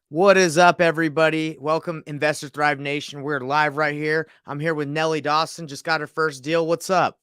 What is up, everybody? Welcome, Investor Thrive Nation. We're live right here. I'm here with Nellie Dawson. Just got her first deal. What's up?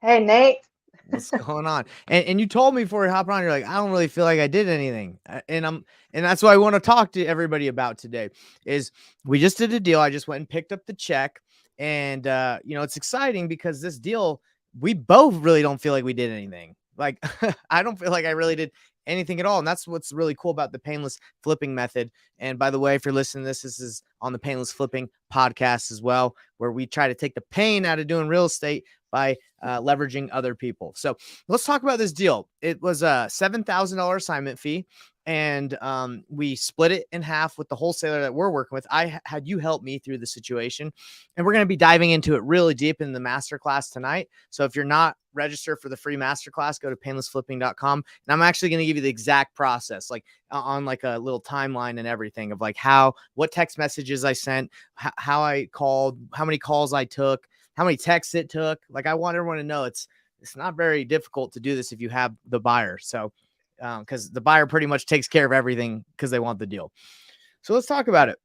Hey, Nate. What's going on? And you told me before we hop on, you're like, I don't really feel like I did anything. And that's what I want to talk to everybody about today. Is we just did a deal. I just went and picked up the check, and it's exciting because this deal, we both really don't feel like we did anything. Like I don't feel like I really did anything at all. And that's what's really cool about the painless flipping method. And by the way, if you're listening to this is on the Painless Flipping podcast as well, where we try to take the pain out of doing real estate by leveraging other people. So let's talk about this deal. It was a $7,000 assignment fee, and we split it in half with the wholesaler that we're working with. I had you help me through the situation, and we're going to be diving into it really deep in the masterclass tonight. So if you're not registered for the free masterclass, go to painlessflipping.com, and I'm actually going to give you the exact process, like on like a little timeline and everything of like what text messages I sent, how I called, how many calls I took, how many texts it took. Like I want everyone to know it's not very difficult to do this if you have the buyer. So because the buyer pretty much takes care of everything because they want the deal. So let's talk about it.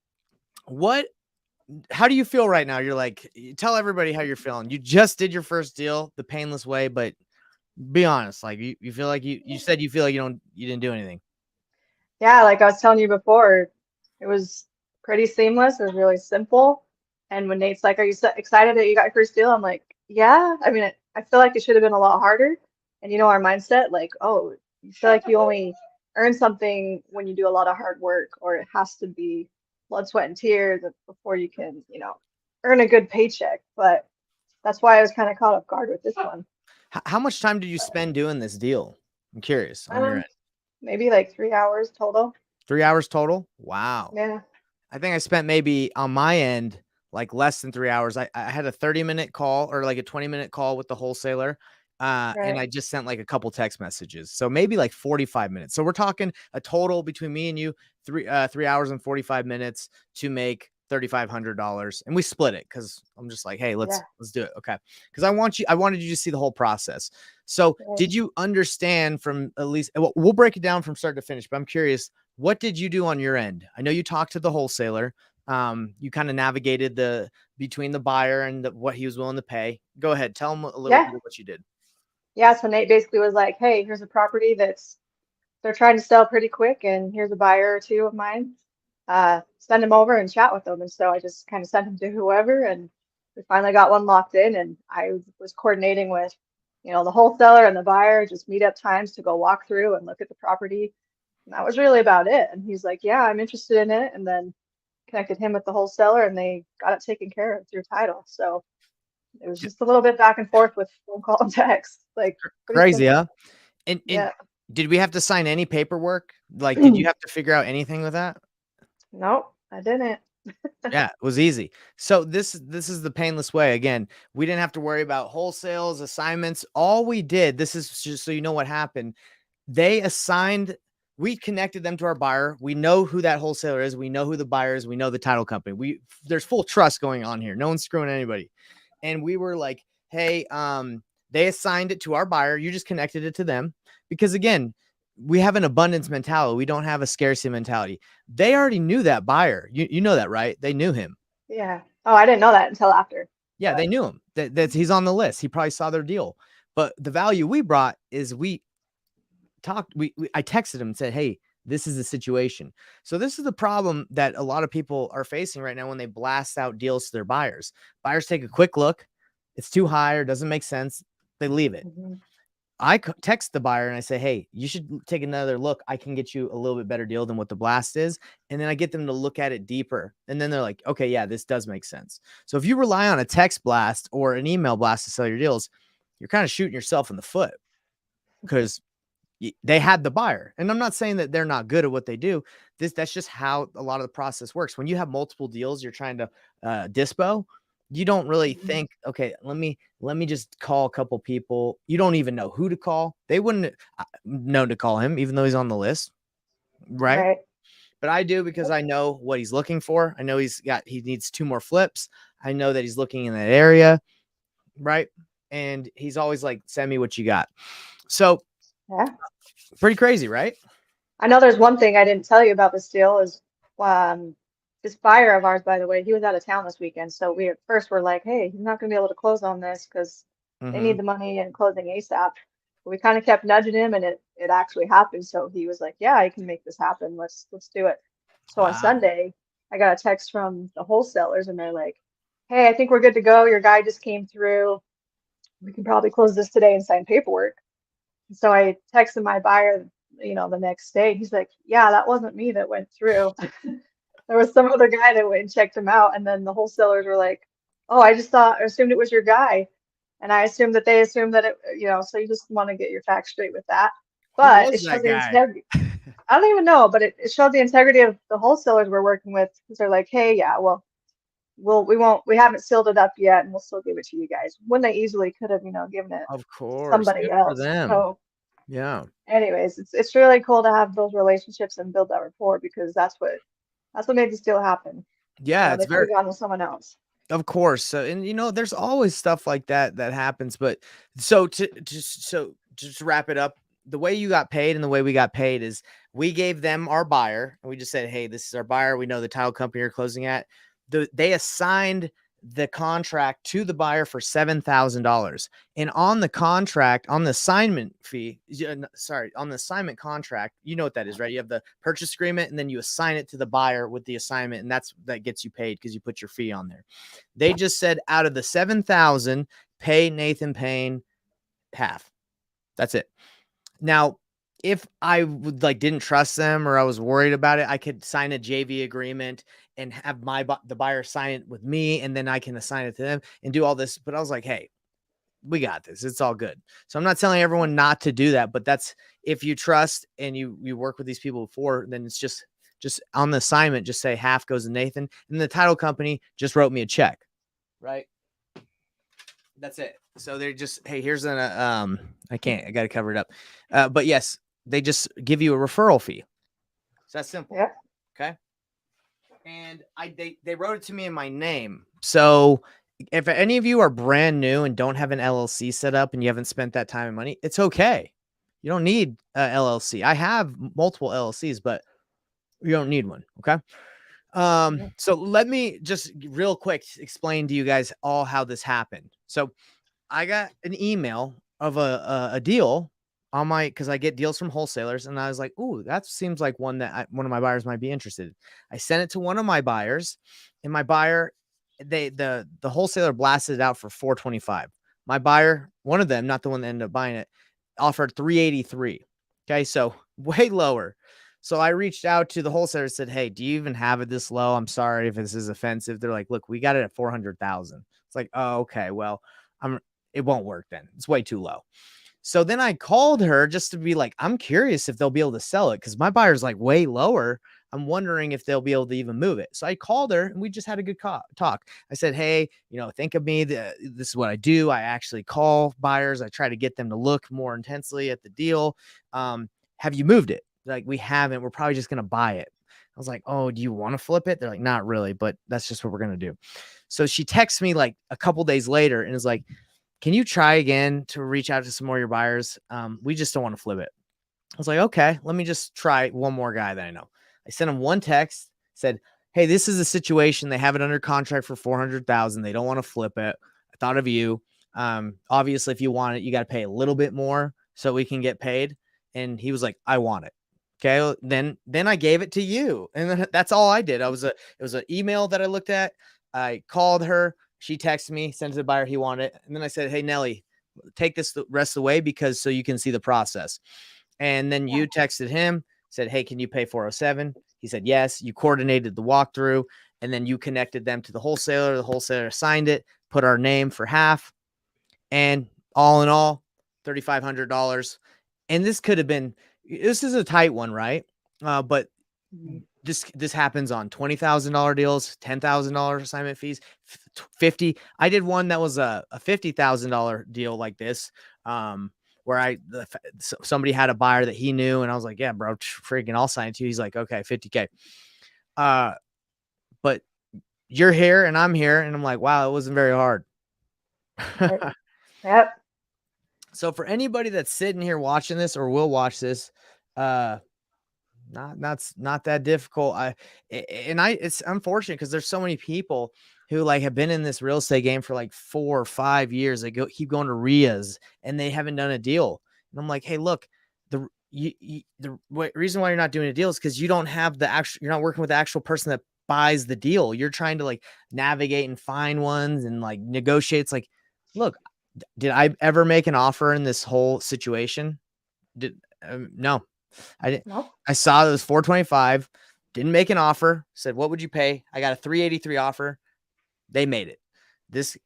How do you feel right now? You're like, tell everybody how you're feeling. You just did your first deal the painless way, but be honest. Like you feel like you said you feel like you didn't do anything. Yeah, like I was telling you before, it was pretty seamless. It was really simple. And when Nate's like, "Are you excited that you got your first deal?" I'm like, "Yeah." I mean, I feel like it should have been a lot harder. And you know our mindset, like, oh, you feel like you only earn something when you do a lot of hard work, or it has to be blood, sweat, and tears before you can, earn a good paycheck. But that's why I was kind of caught off guard with this one. How much time did you spend doing this deal? I'm curious on your Um, end. Maybe like 3 hours total. 3 hours total. Wow. Yeah. I think I spent maybe on my end like less than 3 hours. I had a 30-minute call or like a 20-minute call with the wholesaler. And Right. I just sent like a couple text messages. So maybe like 45 minutes. So we're talking a total between me and you, 3 hours and 45 minutes to make $3,500. And we split it because I'm just like, hey, let's Yeah. do it. Okay. Because I wanted you to see the whole process. So Right. did you understand from at least we'll break it down from start to finish, but I'm curious, what did you do on your end? I know you talked to the wholesaler. You kind of navigated the between the buyer and what he was willing to pay. Go ahead, tell him a little Yeah. bit of what you did. Yeah. So Nate basically was like, "Hey, here's a property that's they're trying to sell pretty quick, and here's a buyer or two of mine. Send them over and chat with them." And so I just kind of sent them to whoever, and we finally got one locked in. And I was coordinating with, the wholesaler and the buyer, just meet up times to go walk through and look at the property. And that was really about it. And he's like, "Yeah, I'm interested in it." And then connected him with the wholesaler, and they got it taken care of through title. So it was just a little bit back and forth with phone call and text, like pretty Crazy, simple. huh? And Yeah. did we have to sign any paperwork? Like, did you have to figure out anything with that? Nope, I didn't. Yeah, it was easy. So this is the painless way. Again, we didn't have to worry about wholesales, assignments. All we did, this is just so you know what happened. They assigned, we connected them to our buyer. We know who that wholesaler is. We know who the buyer is. We know the title company. There's full trust going on here. No one's screwing anybody. And we were like, hey, they assigned it to our buyer. You just connected it to them. Because again, we have an abundance mentality. We don't have a scarcity mentality. They already knew that buyer. You know that, right? They knew him. Yeah. Oh, I didn't know that until after. Yeah, they But knew him. That's he's on the list. He probably saw their deal. But the value we brought is we talked I texted him and said, hey, this is the situation. So this is the problem that a lot of people are facing right now when they blast out deals to their buyers. Buyers take a quick look, it's too high or doesn't make sense, they leave it. mhm. I text the buyer and I say, hey, you should take another look. I can get you a little bit better deal than what the blast is. And then I get them to look at it deeper. And then they're like, okay, yeah, this does make sense. So if you rely on a text blast or an email blast to sell your deals, you're kind of shooting yourself in the foot because they had the buyer. And I'm not saying that they're not good at what they do. That's just how a lot of the process works. When you have multiple deals you're trying to dispo, you don't really Mhm. think, okay, let me just call a couple people. You don't even know who to call. They wouldn't know to call him even though he's on the list, right? Right. But I do because I know what he's looking for. I know he needs 2 more flips. I know that he's looking in that area, right? And he's always like, send me what you got. So Yeah. pretty crazy, right? I know there's one thing I didn't tell you about this deal is um, this buyer of ours, by the way, he was out of town this weekend. So we at first were like, hey, he's not going to be able to close on this because they Mm-hmm. need the money and closing ASAP. But we kind of kept nudging him, and it actually happened. So he was like, yeah, I can make this happen. Let's do it. So on Wow. Sunday, I got a text from the wholesalers, and they're like, hey, I think we're good to go. Your guy just came through. We can probably close this today and sign paperwork. So I texted my buyer, the next day. He's like, yeah, that wasn't me that went through. There was some other guy that went and checked him out. And then the wholesalers were like, oh, I assumed it was your guy. And I assumed that they assumed that so you just want to get your facts straight with that. Who But was it shows that the guy? integrity. I don't even know, but it showed the integrity of the wholesalers we're working with because they're like, hey, yeah, well, we haven't sealed it up yet and we'll still give it to you guys when they easily could have, given it Of to course. somebody Good for else. them. So Yeah. anyways, it's really cool to have those relationships and build that rapport because that's what made this deal happen. Yeah, it's They could very, have gone with someone else. of course. So, and there's always stuff like that that happens. But so to wrap it up, the way you got paid and the way we got paid is we gave them our buyer and we just said, hey, this is our buyer. We know the title company you're closing at. They assigned the contract to the buyer for $7,000. And on the contract, on the assignment fee, sorry, on the assignment contract, you know what that is, right? You have the purchase agreement and then you assign it to the buyer with the assignment, and that gets you paid because you put your fee on there. They just said out of the 7,000, pay Nathan Payne half. That's it. Now, if I would didn't trust them or I was worried about it, I could sign a JV agreement and have the buyer sign it with me, and then I can assign it to them and do all this. But I was like, hey, we got this. It's all good. So I'm not telling everyone not to do that, but that's if you trust and you work with these people before, then it's just on the assignment, just say half goes to Nathan, and the title company just wrote me a check, right? That's it. So they're just, hey, here's an I got to cover it up. But yes, they just give you a referral fee. It's that simple. Yeah. Okay. And they wrote it to me in my name. So if any of you are brand new and don't have an LLC set up and you haven't spent that time and money, it's okay. You don't need a LLC. I have multiple LLCs, but you don't need one. Okay. Yeah. So let me just real quick explain to you guys all how this happened. So I got an email of a deal on my, because I get deals from wholesalers, and I was like, "Ooh, that seems like one that one of my buyers might be interested." I sent it to one of my buyers, and my buyer, the wholesaler blasted it out for 425. My buyer, one of them, not the one that ended up buying it, offered 383. Okay, so way lower. So I reached out to the wholesaler and said, "Hey, do you even have it this low? I'm sorry if this is offensive." They're like, "Look, we got it at 400,000." It's like, "Oh, okay, well, I'm it won't work then. It's way too low." So then I called her just to be like, I'm curious if they'll be able to sell it because my buyer's way lower. I'm wondering if they'll be able to even move it. So I called her and we just had a good talk. I said, hey, think of me. This is what I do. I actually call buyers. I try to get them to look more intensely at the deal. Have you moved it? Like, we haven't. We're probably just going to buy it. I was like, oh, do you want to flip it? They're like, not really, but that's just what we're going to do. So she texts me a couple days later and is like, can you try again to reach out to some more of your buyers? We just don't want to flip it. I was like, okay, let me just try one more guy that I know. I sent him one text, said, hey, this is a situation. They have it under contract for 400,000. They don't want to flip it. I thought of you. Obviously, if you want it, you got to pay a little bit more so we can get paid. And he was like, I want it. Okay. Then I gave it to you. And then that's all I did. It was an email that I looked at. I called her. She texted me, sent it to the buyer. He wanted it. And then I said, hey, Nellie, take this the rest of the way because so you can see the process. And then Yeah. you texted him, said, hey, can you pay 407? He said, yes. You coordinated the walkthrough, and then you connected them to the wholesaler. The wholesaler signed it, put our name for half, and all in all, $3,500. And this is a tight one, right? But Mhm. this happens on $20,000 deals, $10,000 assignment fees, 50. I did one that was a $50,000 deal like this, where somebody had a buyer that he knew, and I was like, yeah, bro, freaking, I'll sign it to you. He's like, okay, 50K. But you're here and I'm here, and I'm like, wow, it wasn't very hard. Right. Yep. So for anybody that's sitting here watching this or will watch this, Not that difficult. It's unfortunate because there's so many people who like have been in this real estate game for like 4 or 5 years. They keep going to RIAs and they haven't done a deal. And I'm like, hey, look, the reason why you're not doing a deal is because you don't have you're not working with the actual person that buys the deal. You're trying to like navigate and find ones and like negotiate. It's like, look, did I ever make an offer in this whole situation? No, I didn't. Nope. I saw it was 425, didn't make an offer, said, what would you pay? I got a 383 offer. They made it.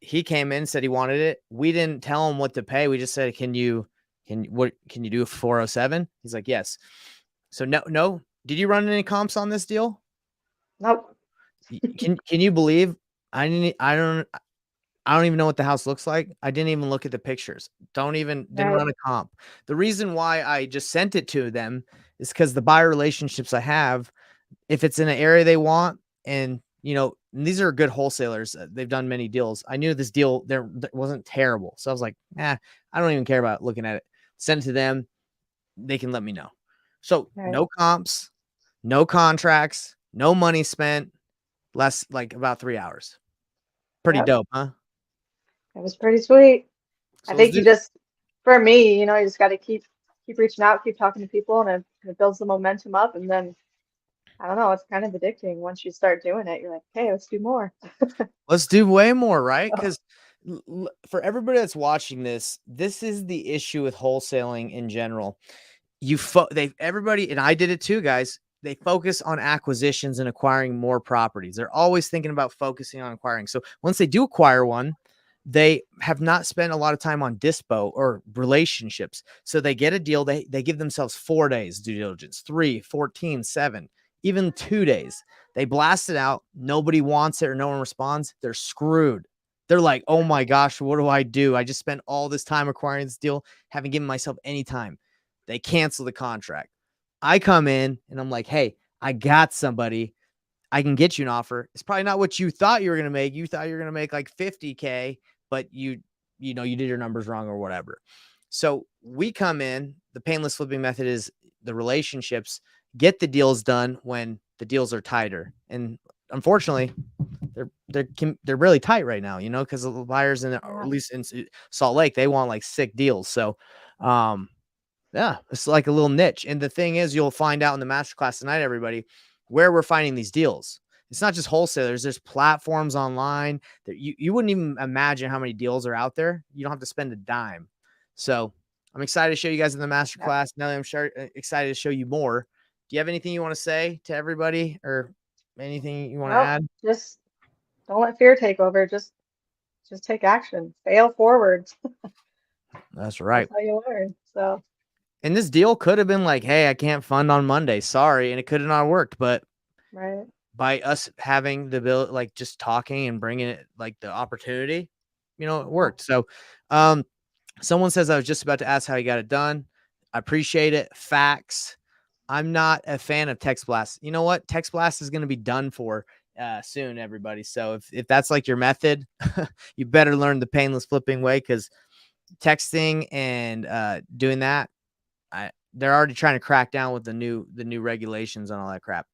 He came in, said he wanted it. We didn't tell him what to pay. We just said, can you do 407? He's like, yes. So no. Did you run any comps on this deal? Nope. Can you believe I don't even know what the house looks like. I didn't even look at the pictures. Didn't run a comp. The reason why I just sent it to them is because the buyer relationships I have, if it's in an area they want, and these are good wholesalers. They've done many deals. I knew this deal there wasn't terrible. So I was like, I don't even care about looking at it. Send it to them. They can let me know. So no comps, no contracts, no money spent, less like about 3 hours. Pretty dope, huh? It was pretty sweet. So I think for me, you just got to keep reaching out, keep talking to people, and it builds the momentum up. And then, I don't know, it's kind of addicting once you start doing it. You're like, hey, let's do more. Let's do way more, right? Because for everybody that's watching this is the issue with wholesaling in general. Everybody, and I did it too, guys. They focus on acquisitions and acquiring more properties. They're always thinking about focusing on acquiring. So once they do acquire one, they have not spent a lot of time on dispo or relationships. So they get a deal. They give themselves 4 days due diligence, 3, 14, 7, even 2 days. They blast it out. Nobody wants it or no one responds. They're screwed. They're like, oh my gosh, what do? I just spent all this time acquiring this deal, haven't given myself any time. They cancel the contract. I come in and I'm like, hey, I got somebody. I can get you an offer. It's probably not what you thought you were going to make. You thought you were going to make like 50K, but you did your numbers wrong or whatever. So we come in, the painless flipping method is the relationships, get the deals done when the deals are tighter. And unfortunately, they're really tight right now, because the buyers or at least in Salt Lake, they want like sick deals. So, yeah, it's like a little niche. And the thing is, you'll find out in the masterclass tonight, everybody, where we're finding these deals. It's not just wholesalers. There's platforms online that you wouldn't even imagine how many deals are out there. You don't have to spend a dime. So I'm excited to show you guys in the masterclass. Now I'm excited to show you more. Do you have anything you want to say to everybody or anything you want to add? Just don't let fear take over. Just take action. Fail forward. That's right. That's how you learn. So. And this deal could have been like, hey, I can't fund on Monday. Sorry. And it could have not worked. But by us having the bill, like just talking and bringing it like the opportunity, it worked. So someone says, I was just about to ask how you got it done. I appreciate it. Facts. I'm not a fan of text blast. You know what? Text blast is going to be done for soon, everybody. So if that's like your method, you better learn the painless flipping way, because texting and doing that, they're already trying to crack down with the new regulations and all that crap.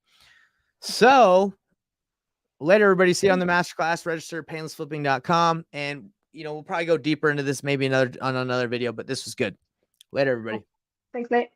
So let everybody see on the masterclass. Register at painlessflipping.com, and we'll probably go deeper into this maybe on another video. But this was good. Later, everybody. Thanks, mate.